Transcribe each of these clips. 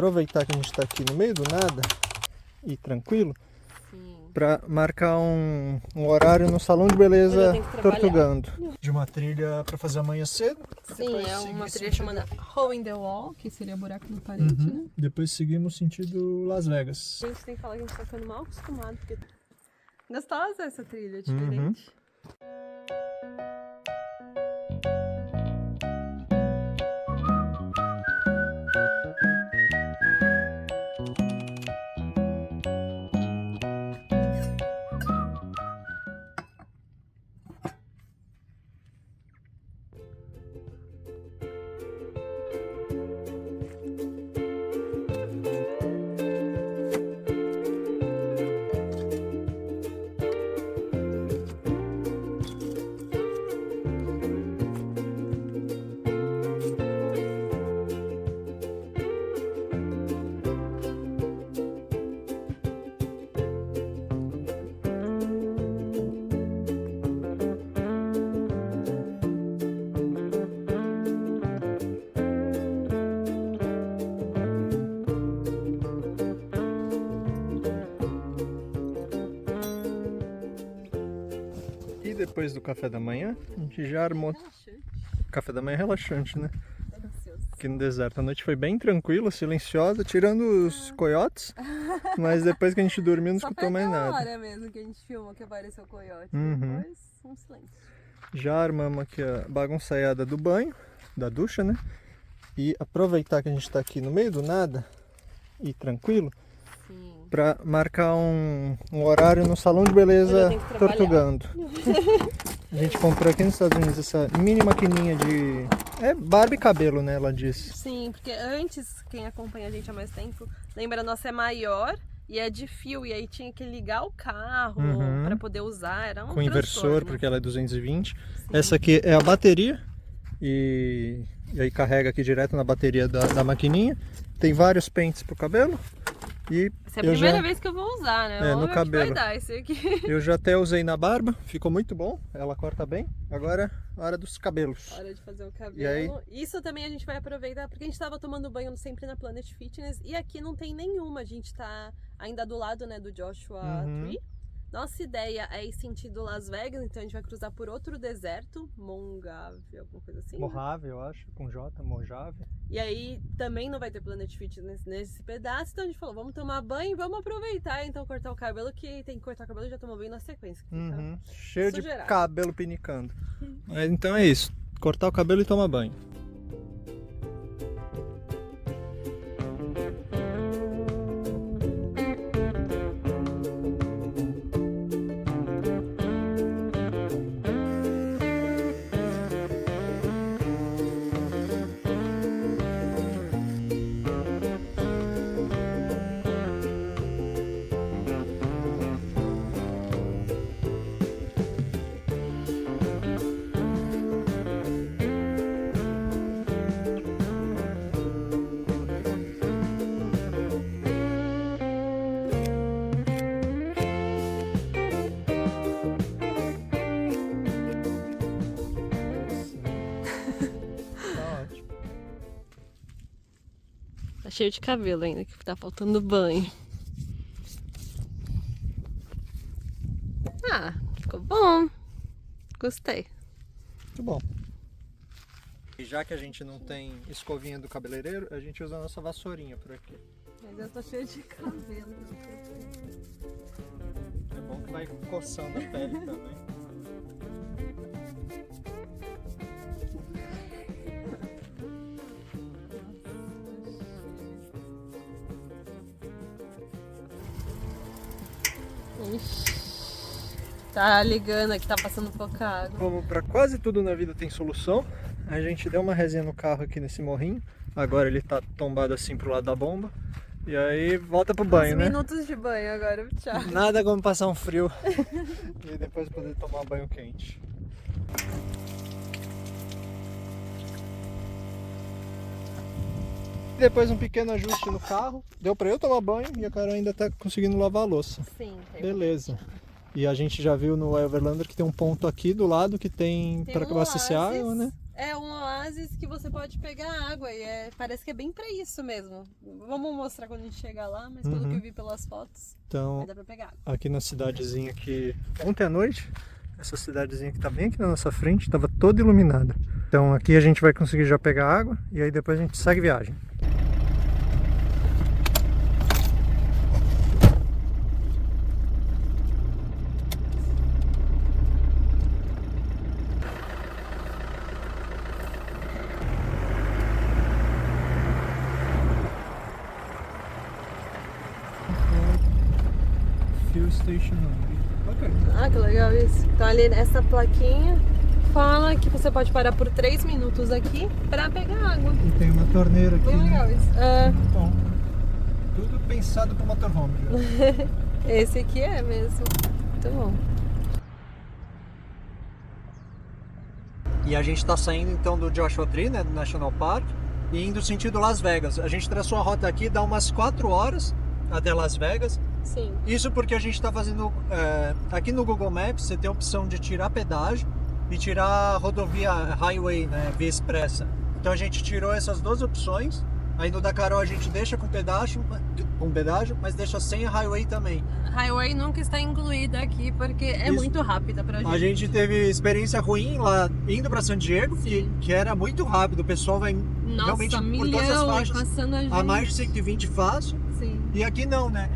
aproveitar que a gente está aqui no meio do nada e tranquilo, Sim. para marcar um horário no salão de beleza Tortugando. De uma trilha para fazer amanhã cedo. Sim, é uma trilha chamada Hole in the Wall, que seria buraco na parede, né? Depois seguimos sentido Las Vegas. A gente tem que falar que a gente tá ficando mal acostumado, porque gostosa essa trilha, diferente. E depois do café da manhã, a gente já armou. Relaxante. Café da manhã é relaxante, né? Delicioso. Aqui no deserto. A noite foi bem tranquila, silenciosa, tirando os coiotes. Mas depois que a gente dormiu, não Só escutou foi mais aquela nada. hora mesmo que a gente filmou que apareceu o coiote. Uhum. Depois, um silêncio. Já armamos aqui a bagunçaiada do banho, da ducha, né? E aproveitar que a gente está aqui no meio do nada e tranquilo, Sim. para marcar um horário no salão de beleza Tortugando. A gente comprou aqui nos Estados Unidos essa mini maquininha de... é barba e cabelo, né? Ela disse. Sim, porque antes, quem acompanha a gente há mais tempo, lembra, a nossa é maior e é de fio, e aí tinha que ligar o carro para poder usar, era um Com inversor, transtorno. porque ela é 220. Sim. Essa aqui é a bateria e aí carrega aqui direto na bateria da maquininha. Tem vários pentes pro cabelo. E Essa é a primeira vez que eu vou usar, né? É, Vamos no ver o que cabelo. vai dar esse aqui. Eu já até usei na barba, ficou muito bom, ela corta bem. Agora, hora dos cabelos. Hora de fazer o cabelo. E aí? Isso também a gente vai aproveitar, porque a gente estava tomando banho sempre na Planet Fitness e aqui não tem nenhuma. A gente tá ainda do lado, né, do Joshua Tree. Nossa ideia é ir sentido Las Vegas, então a gente vai cruzar por outro deserto, Mojave, alguma coisa assim. Mojave, eu acho, com J, Mojave. E aí também não vai ter Planet Fitness nesse pedaço, então a gente falou, vamos tomar banho e vamos aproveitar, então cortar o cabelo, que tem que cortar o cabelo e já tomou banho na sequência. Cheio sugerado. de cabelo pinicando. Mas então é isso, cortar o cabelo e tomar banho. Tá cheio de cabelo ainda, que tá faltando banho. Ah, ficou bom. Gostei. Muito bom. E já que a gente não tem escovinha do cabeleireiro, a gente usa a nossa vassourinha por aqui. Mas eu tô cheio de cabelo. É bom que vai coçando a pele também. Ixi. Tá ligando aqui, tá passando pouca água. Como para quase tudo na vida tem solução, a gente deu uma resinha no carro aqui nesse morrinho. Agora ele tá tombado assim pro lado da bomba. E aí volta pro banho, né? Minutos de banho agora, tchau. Nada como passar um frio e depois poder tomar banho quente. Depois um pequeno ajuste no carro, deu pra eu tomar banho e a Carol ainda tá conseguindo lavar a louça. Sim. Beleza. E a gente já viu no Overlander que tem um ponto aqui do lado que tem para abastecer água, né? É um oásis que você pode pegar água e parece que é bem pra isso mesmo. Vamos mostrar quando a gente chegar lá, mas pelo que eu vi pelas fotos, então, vai dar pra pegar água. Aqui na cidadezinha que ontem à noite, essa cidadezinha que tá bem aqui na nossa frente, estava toda iluminada. Então aqui a gente vai conseguir já pegar água e aí depois a gente segue viagem. Fuel station only. Ok. Ah, que legal isso. Então ali essa plaquinha fala que você pode parar por 3 minutos aqui pra pegar água. E tem uma torneira aqui. Bem legal isso. Bom, tudo pensado para o motorhome. Esse aqui é mesmo. Muito bom. E a gente está saindo então do Joshua Tree, né, do National Park, e indo sentido Las Vegas. A gente traçou a rota aqui, dá umas 4 horas até Las Vegas. Sim. Isso porque a gente está fazendo... aqui no Google Maps você tem a opção de tirar pedágio e tirar rodovia highway, né, via expressa. Então a gente tirou essas duas opções. Aí no da Carol a gente deixa com pedágio, mas deixa sem a highway também. Highway nunca está incluída aqui porque é muito rápida pra gente. A gente teve experiência ruim lá indo para San Diego, que era muito rápido. O pessoal vai realmente por todas as faixas passando a mais de 120 fácil. Sim. E aqui não, né?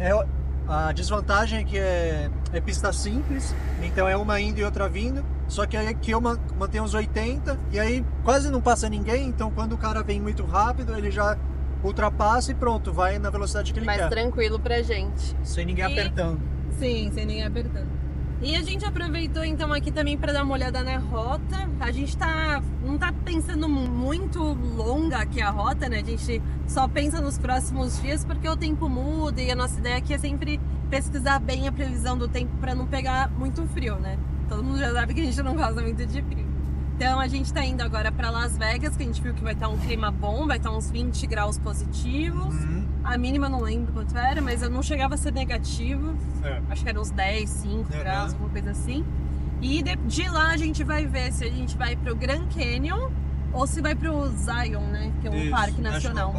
A desvantagem é que é pista simples, então é uma indo e outra vindo. Só que aí aqui eu mantenho uns 80 e aí quase não passa ninguém. Então quando o cara vem muito rápido, ele já ultrapassa e pronto, vai na velocidade que ele quer. Mais tranquilo pra gente. Sem ninguém apertando. Sim, sem ninguém apertando. E a gente aproveitou então aqui também para dar uma olhada na rota. A gente não tá pensando muito longa aqui a rota, né? A gente só pensa nos próximos dias porque o tempo muda e a nossa ideia aqui é sempre pesquisar bem a previsão do tempo para não pegar muito frio, né? Todo mundo já sabe que a gente não gosta muito de frio. Então a gente tá indo agora para Las Vegas, que a gente viu que vai estar um clima bom, vai estar uns 20 graus positivos. A mínima não lembro quanto era, mas eu não chegava a ser negativo. Acho que era uns 10, 5 graus, alguma coisa assim. E de lá a gente vai ver se a gente vai pro Grand Canyon ou se vai pro Zion, né? Que é um parque nacional.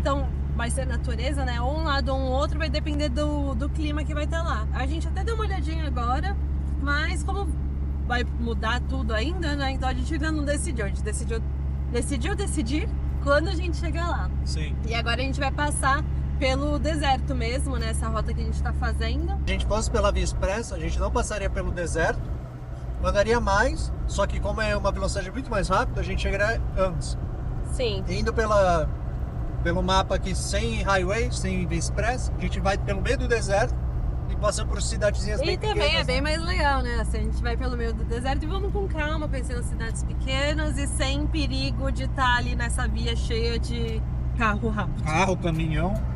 Então vai ser natureza, né? Ou um lado ou um outro, vai depender do clima que vai estar lá. A gente até deu uma olhadinha agora, mas como vai mudar tudo ainda, né? Então a gente ainda não decidiu. A gente decidiu decidir quando a gente chegar lá. Sim. E agora a gente vai passar pelo deserto mesmo, né? Essa rota que a gente tá fazendo. Se a gente fosse pela via expressa, a gente não passaria pelo deserto, andaria mais, só que como é uma velocidade muito mais rápida, a gente chegaria antes. Sim. Indo pelo mapa aqui sem highway, sem via expressa, a gente vai pelo meio do deserto e passando por cidadezinhas bem pequenas. E também é bem mais legal, né? Assim, a gente vai pelo meio do deserto e vamos com calma, conhecendo as cidades pequenas e sem perigo de estar ali nessa via cheia de carro rápido. Carro, caminhão.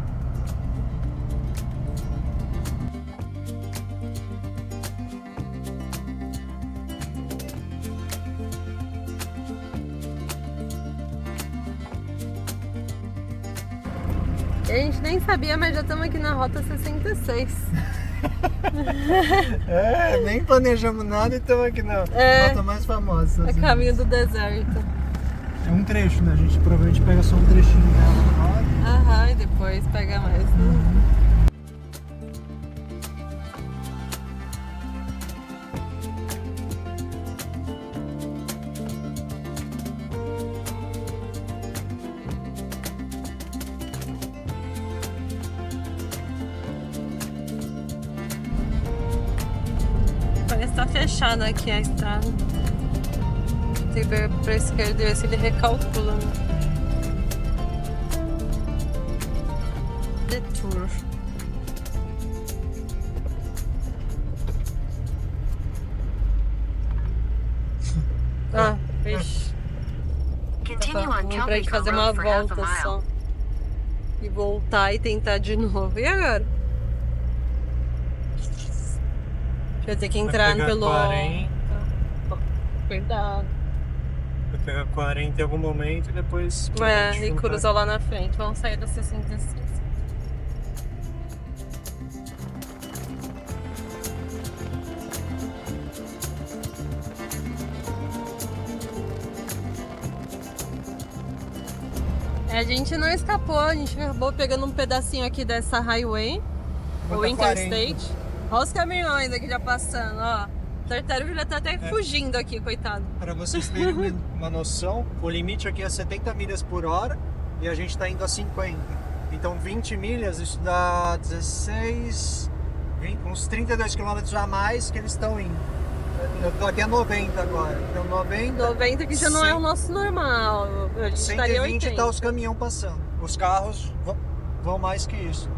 A gente nem sabia, mas já estamos aqui na rota 66. Nem planejamos nada e estamos aqui na rota mais famosa. É caminho do deserto. É um trecho, né? A gente provavelmente pega só um trechinho dela agora. Aham, e depois pega mais. Parece que tá fechada aqui a estrada. Tem que ver pra esquerda e ver se ele recalcula. Detour. Vixe. Vamos pra gente fazer uma volta só. E voltar e tentar de novo. E agora? Vai ter que entrar pelo... 40. Cuidado. Vai pegar 40 em algum momento e depois... E cruzar lá na frente. Vamos sair da 66. A gente não escapou, a gente acabou pegando um pedacinho aqui dessa highway, o Interstate. Olha os caminhões aqui já passando, ó. O tartaruga já tá até fugindo aqui, coitado. Para vocês terem uma noção, o limite aqui é 70 milhas por hora e a gente tá indo a 50. Então 20 milhas, isso dá 16, 20, uns 32 quilômetros a mais que eles estão indo. Eu tô aqui a 90 agora, então 90 que já não é o nosso normal, a gente estaria 120 80. tá os caminhões passando, os carros vão mais que isso.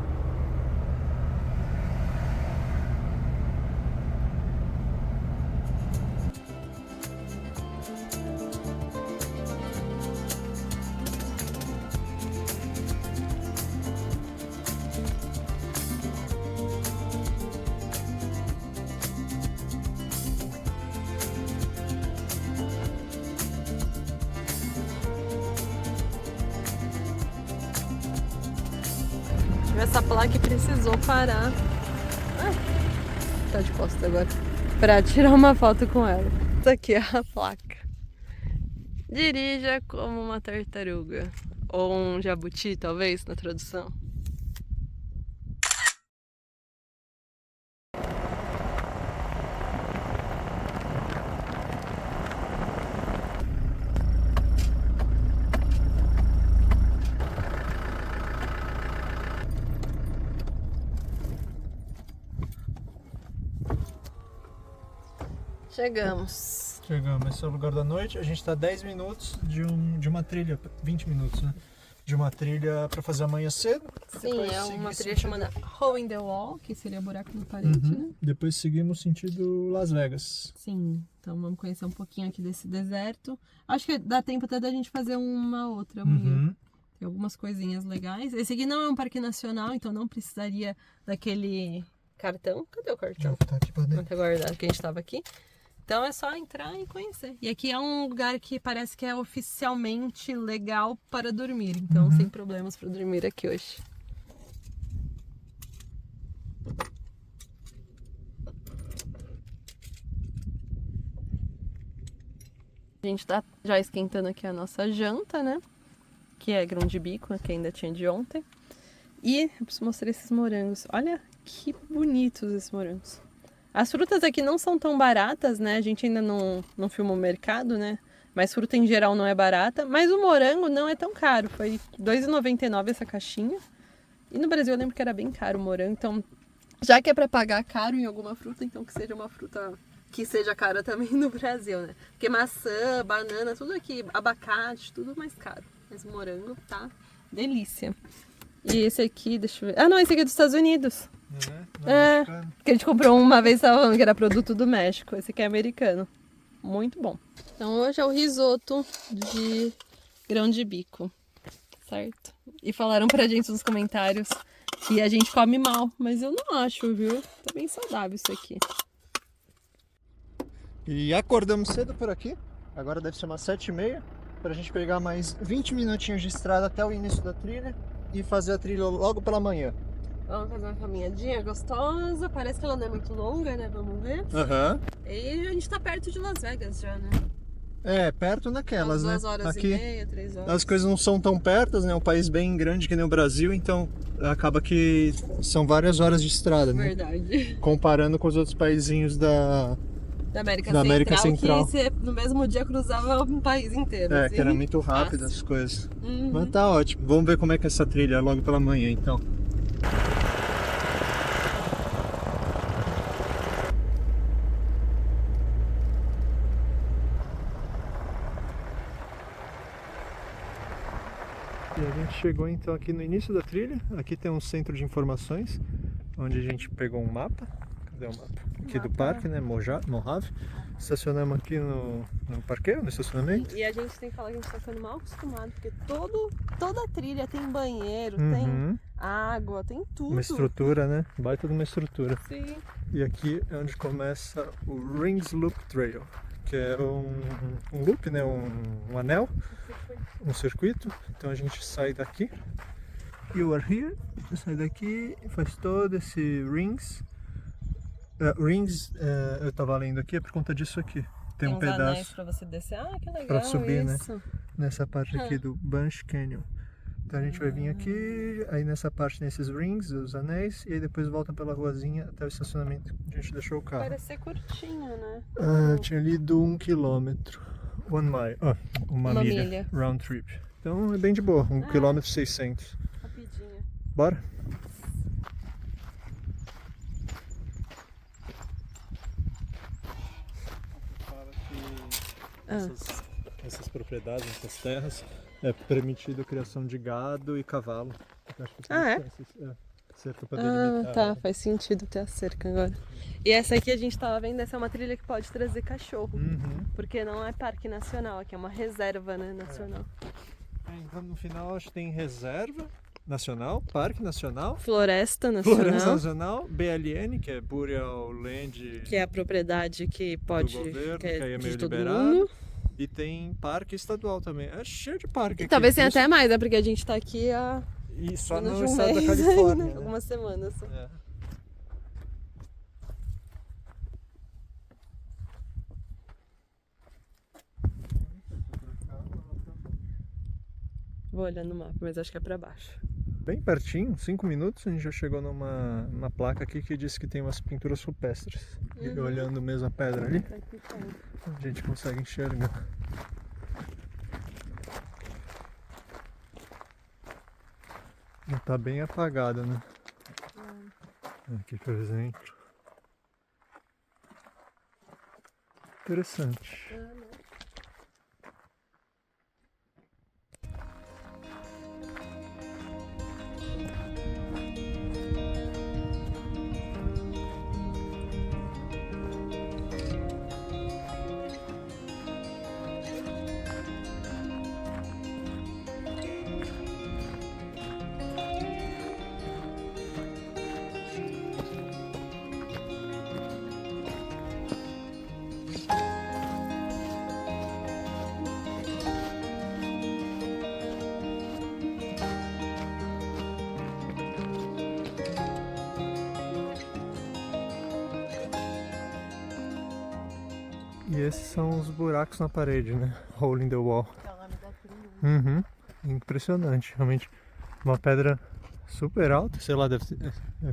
Essa placa precisou parar. Tá de costa agora. Pra tirar uma foto com ela. Isso aqui é a placa. Dirija como uma tartaruga. Ou um jabuti, talvez, na tradução. Chegamos. Esse é o lugar da noite. A gente está 10 minutos de uma trilha, 20 minutos, né? De uma trilha para fazer amanhã cedo. Sim, Depois é uma seguir trilha sentido... chamada Hole in the Wall, que seria buraco na parede, né? Depois seguimos sentido Las Vegas. Sim, então vamos conhecer um pouquinho aqui desse deserto. Acho que dá tempo até da gente fazer uma outra amanhã. Tem algumas coisinhas legais. Esse aqui não é um parque nacional, então não precisaria daquele cartão. Cadê o cartão? Tá aqui pra dentro. Tá guardado que a gente tava aqui. Então é só entrar e conhecer. E aqui é um lugar que parece que é oficialmente legal para dormir. Então sem problemas para dormir aqui hoje. A gente tá já esquentando aqui a nossa janta, né? Que é grão de bico, que ainda tinha de ontem. E eu preciso mostrar esses morangos. Olha que bonitos esses morangos. As frutas aqui não são tão baratas, né? A gente ainda não filmou o mercado, né? Mas fruta em geral não é barata. Mas o morango não é tão caro. Foi R$ 2,99 essa caixinha. E no Brasil eu lembro que era bem caro o morango. Então, já que é pra pagar caro em alguma fruta, então que seja uma fruta que seja cara também no Brasil, né? Porque maçã, banana, tudo aqui, abacate, tudo mais caro. Mas morango tá delícia. E esse aqui, deixa eu ver. Ah, não, esse aqui é dos Estados Unidos. Que a gente comprou uma vez, tava falando que era produto do México. Esse aqui é americano. Muito bom. Então hoje é o risoto de grão de bico, certo? E falaram pra gente nos comentários que a gente come mal, mas eu não acho, viu? Tá bem saudável isso aqui. E acordamos cedo por aqui. Agora deve ser umas 7h30. Pra gente pegar mais 20 minutinhos de estrada até o início da trilha e fazer a trilha logo pela manhã. Vamos fazer uma caminhadinha gostosa. Parece que ela não é muito longa, né? Vamos ver. E a gente tá perto de Las Vegas já, né? É, perto naquelas, né? 2 horas Aqui, e meia, 3 horas. as coisas não são tão perto, né? É um país bem grande que nem o Brasil, então acaba que são várias horas de estrada, né? Verdade. Comparando com os outros paizinhos da América Central. Que você, no mesmo dia cruzava um país inteiro. É, assim. que era muito rápido as coisas. Uhum. Mas tá ótimo. Vamos ver como é que é essa trilha logo pela manhã, então. E a gente chegou então aqui no início da trilha. Aqui tem um centro de informações, onde a gente pegou um mapa. Cadê o mapa? Aqui do parque, né? Mojave. Estacionamos aqui no parqueiro, no estacionamento. E a gente tem que falar que a gente tá ficando mal acostumado, porque toda trilha tem banheiro, tem água, tem tudo. Uma estrutura, né? Baita de uma estrutura. Sim. E aqui é onde começa o Rings Loop Trail, que é um loop, né? Um anel, um circuito. Então a gente sai daqui, you are here, sai daqui e faz todo esse Rings. Rings, eu tava lendo aqui, é por conta disso aqui. Tem um pedaço pra você descer. Ah, que legal pra subir, isso. né? Nessa parte aqui do Bunch Canyon. Então a gente vai vir aqui, aí nessa parte tem esses rings, os anéis, e aí depois volta pela ruazinha até o estacionamento onde a gente deixou o carro. Parece ser curtinho, né? Tinha lido 1 quilômetro. 1 mile. Uma milha. Round trip. Então é bem de boa, 1 km 600. Rapidinho. Bora? Fala que essas propriedades, essas terras, é permitido a criação de gado e cavalo. Eu acho que cerca para delimitar. Tá, faz sentido ter a cerca agora. E essa aqui a gente tava vendo, essa é uma trilha que pode trazer cachorro. Porque não é parque nacional, aqui é uma reserva, né, nacional. Então no final acho que tem reserva nacional, parque nacional, Floresta nacional. BLN, que é Burial Land, Que é a propriedade que pode, do governo, que que aí é meio de todo liberado. Mundo. E tem parque estadual também. É cheio de parque aqui. Talvez tenha até mais, né? Porque a gente tá aqui há E só menos no de um estado da mês Califórnia. ainda, Né? algumas semanas. Só. Vou olhando no mapa, mas acho que é pra baixo. Bem pertinho, 5 minutos, a gente já chegou numa placa aqui que diz que tem umas pinturas rupestres. E olhando mesmo a pedra ali, a gente consegue enxergar. Não tá bem apagada, né? Aqui, por exemplo. Interessante. E esses são os buracos na parede, né? Hole in the wall. Impressionante, realmente. Uma pedra super alta, sei lá, deve ser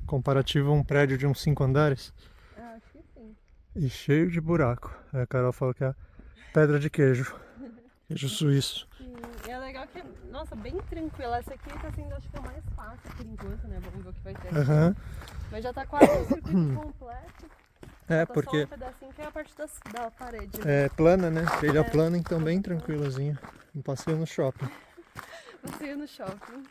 comparativo a um prédio de uns 5 andares. Acho que sim. E cheio de buraco. Aí a Carol falou que é pedra de queijo. Queijo suíço. Sim, e é legal que, nossa, bem tranquila. Essa aqui tá sendo, acho que a mais fácil por enquanto, né? Vamos ver o que vai ter aqui. Mas já tá quase o circuito completo. Tá porque só um pedacinho que é a parte da parede. Né? é plana, né? Trilha plana, então bem tranquilazinha. Um passeio no shopping. Passeio no shopping.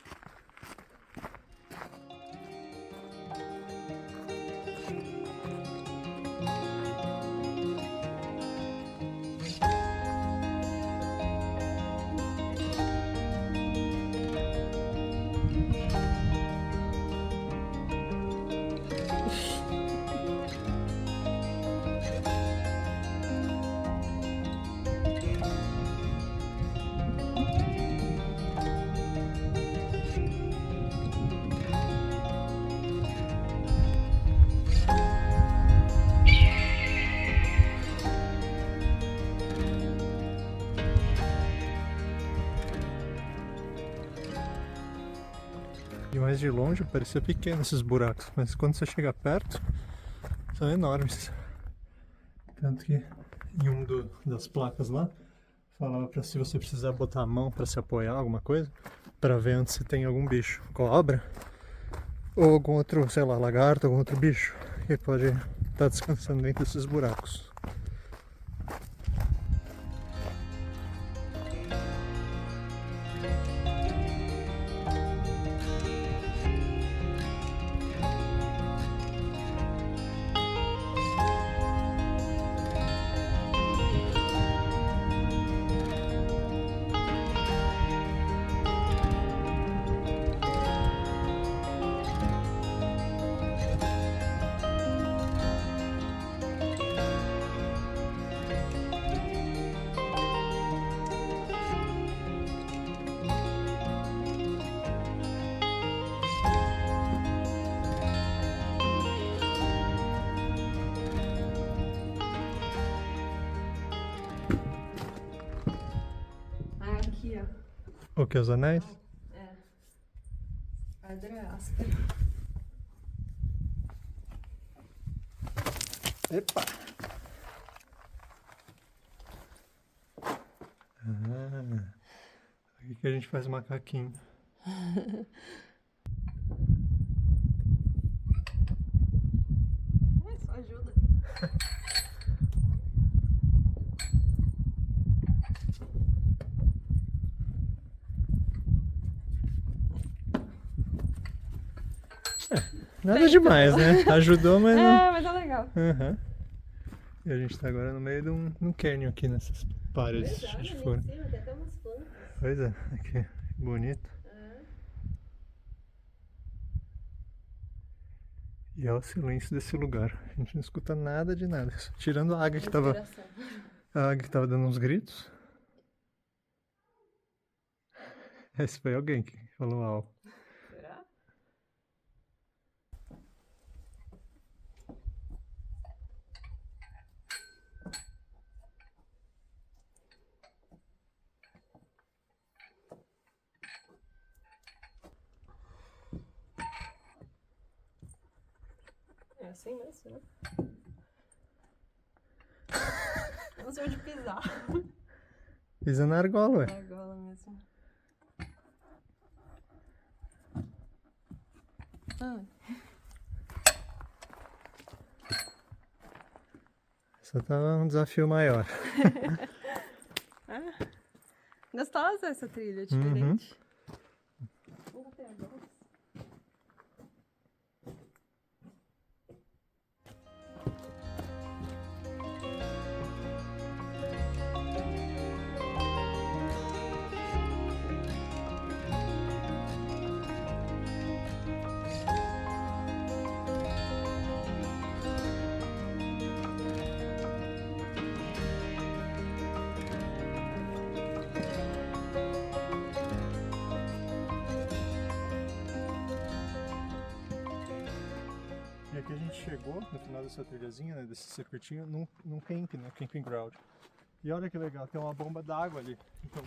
E mais de longe parecia pequeno esses buracos, mas quando você chega perto, são enormes. Tanto que em das placas lá, falava pra se você precisar botar a mão pra se apoiar, alguma coisa, pra ver onde se tem algum bicho, cobra, ou algum outro, sei lá, lagarto, algum outro bicho, que pode estar descansando dentro desses buracos. Aqui, ó. O que, os anéis? É. mostra. Epa! Ah, aqui que a gente faz macaquinho. Só ajuda. Nada Bem, demais, né? Ajudou, mas não. Mas é legal. Aham. E a gente tá agora no meio de um canyon aqui nessas paredes de fora. Tem até umas plantas. Pois é, aqui, bonito. E é o silêncio desse lugar. A gente não escuta nada de nada. Tirando a água que tava. A água que tava dando uns gritos. Esse foi alguém que falou algo. Será? É assim mesmo, né? Eu não sei onde pisar. Pisa na argola, ué. É argola mesmo. Só tava um desafio maior. Gostosa essa trilha, diferente. Vamos até agora. E aqui a gente chegou, no final dessa trilhazinha, né, desse circuitinho, num camping, né, camping ground. E olha que legal, tem uma bomba d'água ali. Então,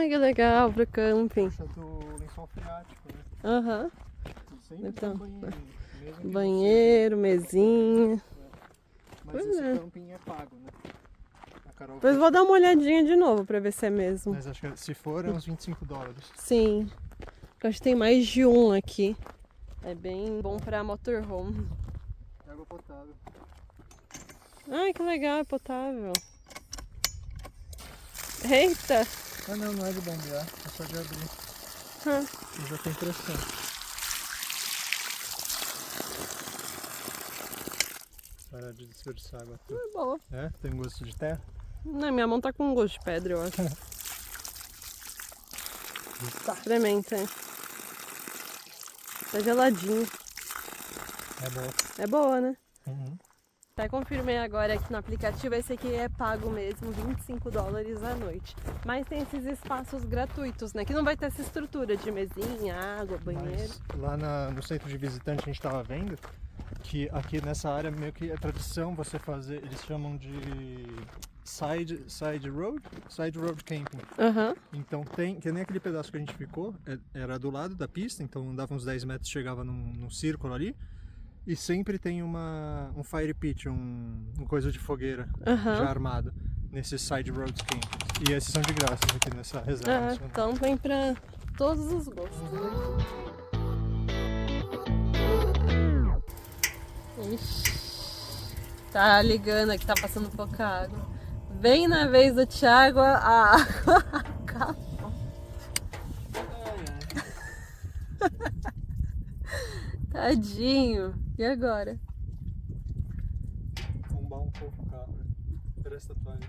Que legal, pro camping. puxa do lençol freático, né? Aham. E sempre Então, tem banheiro, mesmo que não Banheiro, mesinha. seja, mas Pois esse é. camping é pago, né? A Carol Depois vou dar uma olhadinha de novo pra ver se é mesmo. Mas acho que se for é uns $25. Sim. Eu acho que tem mais de um aqui. É bem bom pra motorhome. Água potável. Ai, que legal, é potável. Eita! Ah não, não é de bombear, é só de abrir. Ah, E já tem pressão. Parar de desperdiçar água toda. é boa. É? Tem gosto de terra? Não, minha mão tá com gosto de pedra, eu acho. Experimenta, hein? Tá geladinho. É bom. É boa, né? Uhum. Até confirmei agora aqui no aplicativo, esse aqui é pago mesmo, $25 à noite. Mas tem esses espaços gratuitos, né? Que não vai ter essa estrutura de mesinha, água, banheiro. Mas lá no centro de visitante a gente estava vendo que aqui nessa área meio que é tradição você fazer, eles chamam de side road camping. Aham. Então tem, que nem aquele pedaço que a gente ficou, era do lado da pista, então andava uns 10 metros, chegava num círculo ali. E sempre tem um fire pit, um coisa de fogueira já armado nesses side roads campings. E esses são de graça aqui nessa reserva nacional. Então tem pra todos os gostos, né? Ixi, tá ligando aqui, tá passando pouca água. Bem na vez do Thiago, a água acabou. Tadinho. E agora? Bombar um pouco o carro. Presta a toalha.